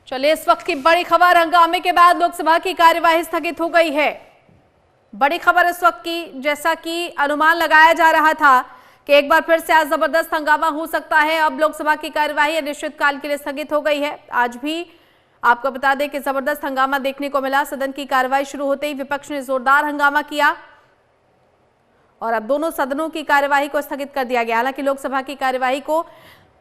चलिए, इस वक्त की बड़ी खबर, हंगामे के बाद लोकसभा की कार्यवाही स्थगित हो गई है। बड़ी खबर इस वक्त की, जैसा कि अनुमान लगाया जा रहा था कि एक बार फिर से आज जबरदस्त हंगामा हो सकता है। अब लोकसभा की कार्यवाही अनिश्चितकाल के लिए स्थगित हो गई है। आज भी आपको बता दें कि जबरदस्त हंगामा देखने को मिला। सदन की कार्यवाही शुरू होते ही विपक्ष ने जोरदार हंगामा किया और अब दोनों सदनों की कार्यवाही को स्थगित कर दिया गया। हालांकि लोकसभा की कार्यवाही को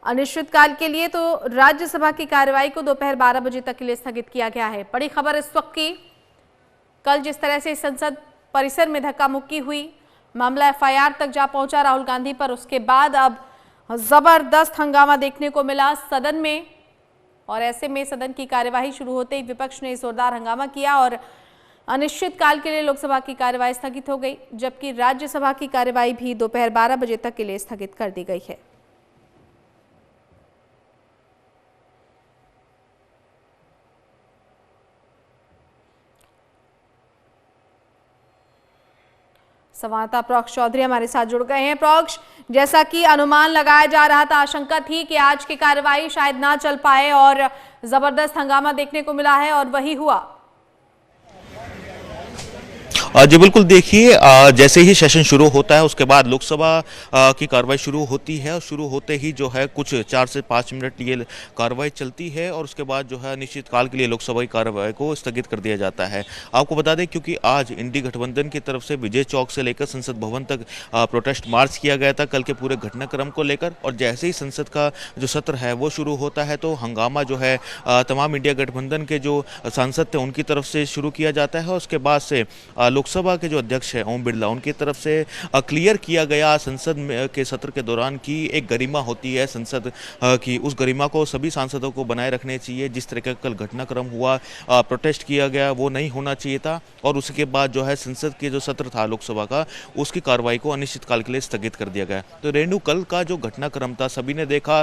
अनिश्चितकाल के लिए, तो राज्यसभा की कार्यवाही को दोपहर 12 बजे तक के लिए स्थगित किया गया है। बड़ी खबर इस वक्त की, कल जिस तरह से संसद परिसर में धक्का मुक्की हुई, मामला एफआईआर तक जा पहुंचा राहुल गांधी पर, उसके बाद अब जबरदस्त हंगामा देखने को मिला सदन में। और ऐसे में सदन की कार्यवाही शुरू होते ही विपक्ष ने जोरदार हंगामा किया और अनिश्चितकाल के लिए लोकसभा की कार्यवाही स्थगित हो गई, जबकि राज्यसभा की कार्यवाही भी दोपहर 12 बजे तक के लिए स्थगित कर दी गई है। संवाददाता प्रोक्ष चौधरी हमारे साथ जुड़ गए हैं। प्रोक्ष, जैसा कि अनुमान लगाया जा रहा था, आशंका थी कि आज की कार्यवाही शायद ना चल पाए और जबरदस्त हंगामा देखने को मिला है और वही हुआ। जी बिल्कुल, देखिए जैसे ही सेशन शुरू होता है उसके बाद लोकसभा की कार्रवाई शुरू होती है और शुरू होते ही जो है कुछ 4 से 5 मिनट ये कार्रवाई चलती है और उसके बाद जो है अनिश्चितकाल के लिए लोकसभा की कार्रवाई को स्थगित कर दिया जाता है। आपको बता दें, क्योंकि आज इंडी गठबंधन की तरफ से विजय चौक से लेकर संसद भवन तक प्रोटेस्ट मार्च किया गया था कल के पूरे घटनाक्रम को लेकर, और जैसे ही संसद का जो सत्र है वो शुरू होता है तो हंगामा जो है तमाम इंडिया गठबंधन के जो सांसद थे उनकी तरफ से शुरू किया जाता है। उसके बाद से लोकसभा के जो अध्यक्ष हैं ओम बिरला, उनकी तरफ से क्लियर किया गया संसद के सत्र के दौरान की एक गरिमा होती है संसद की, उस गरिमा को सभी सांसदों को बनाए रखने चाहिए। जिस तरह का कल घटनाक्रम हुआ, प्रोटेस्ट किया गया, वो नहीं होना चाहिए था। और उसके बाद जो है संसद के जो सत्र था लोकसभा का, उसकी कार्रवाई को अनिश्चितकाल के लिए स्थगित कर दिया गया। तो रेणु, कल का जो घटनाक्रम था सभी ने देखा।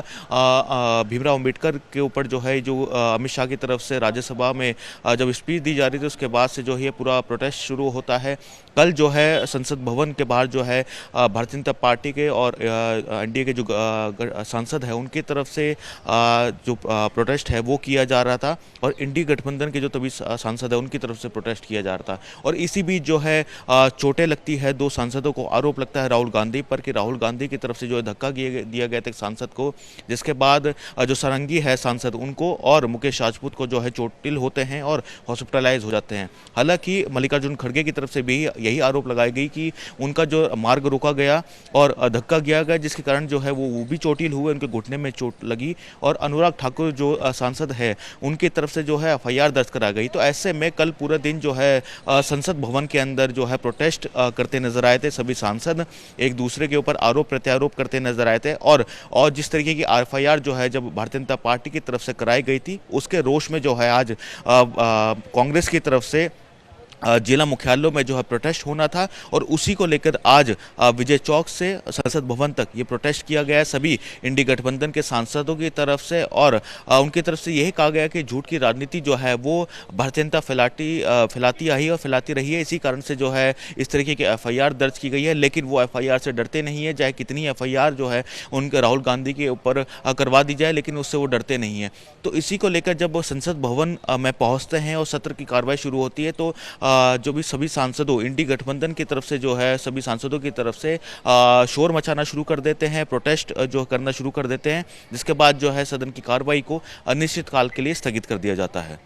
भीमराव अम्बेडकर के ऊपर जो है जो अमित शाह की तरफ से राज्यसभा में जब स्पीच दी जा रही थी, उसके बाद से जो है पूरा प्रोटेस्ट शुरू होता है। कल जो है संसद भवन के बाहर जो है भारतीय जनता पार्टी के और एनडीए के जो सांसद हैं उनकी तरफ से जो प्रोटेस्ट है वो किया जा रहा था, और इंडी गठबंधन के जो तभी सांसद है उनकी तरफ से प्रोटेस्ट किया जा रहा था। और इसी बीच जो है चोटें लगती है दो सांसदों को। आरोप लगता है राहुल गांधी पर कि राहुल गांधी की तरफ से जो है धक्का दिया गया था एक सांसद को, जिसके बाद जो सारंगी है सांसद, उनको और मुकेश राजपूत को जो है चोटिल होते हैं और हॉस्पिटलाइज हो जाते हैं। हालांकि मल्लिकार्जुन खड़गे की तरफ से भी यही आरोप लगाई गई कि उनका जो मार्ग रोका गया और धक्का किया गया, जिसके कारण जो है वो भी चोटिल हुए, उनके घुटने में चोट लगी। और अनुराग ठाकुर जो सांसद है उनकी तरफ से जो है एफआईआर दर्ज करा गई। तो ऐसे में कल पूरा दिन जो है संसद भवन के अंदर जो है प्रोटेस्ट करते नजर आए थे सभी सांसद, एक दूसरे के ऊपर आरोप प्रत्यारोप करते नजर आए थे। और जिस तरीके की एफआईआर जो है जब भारतीय जनता पार्टी की तरफ से कराई गई थी, उसके रोष में जो है आज कांग्रेस की तरफ से जिला मुख्यालयों में जो है प्रोटेस्ट होना था, और उसी को लेकर आज विजय चौक से संसद भवन तक ये प्रोटेस्ट किया गया सभी इंडी गठबंधन के सांसदों की तरफ से। और उनकी तरफ से यही कहा गया कि झूठ की राजनीति जो है वो भारतीय जनता फैलाती आई और फैलाती रही है। इसी कारण से जो है इस तरीके की एफआईआर दर्ज की गई है, लेकिन वो एफआईआर से डरते नहीं है। चाहे कितनी एफआईआर जो है उनके राहुल गांधी के ऊपर करवा दी जाए, लेकिन उससे वो डरते नहीं है। तो इसी को लेकर जब संसद भवन में पहुंचते हैं और सत्र की कार्रवाई शुरू होती है, तो जो भी सभी सांसदों इंडी गठबंधन की तरफ से जो है सभी सांसदों की तरफ से शोर मचाना शुरू कर देते हैं, प्रोटेस्ट जो करना शुरू कर देते हैं, जिसके बाद जो है सदन की कार्रवाई को अनिश्चितकाल के लिए स्थगित कर दिया जाता है।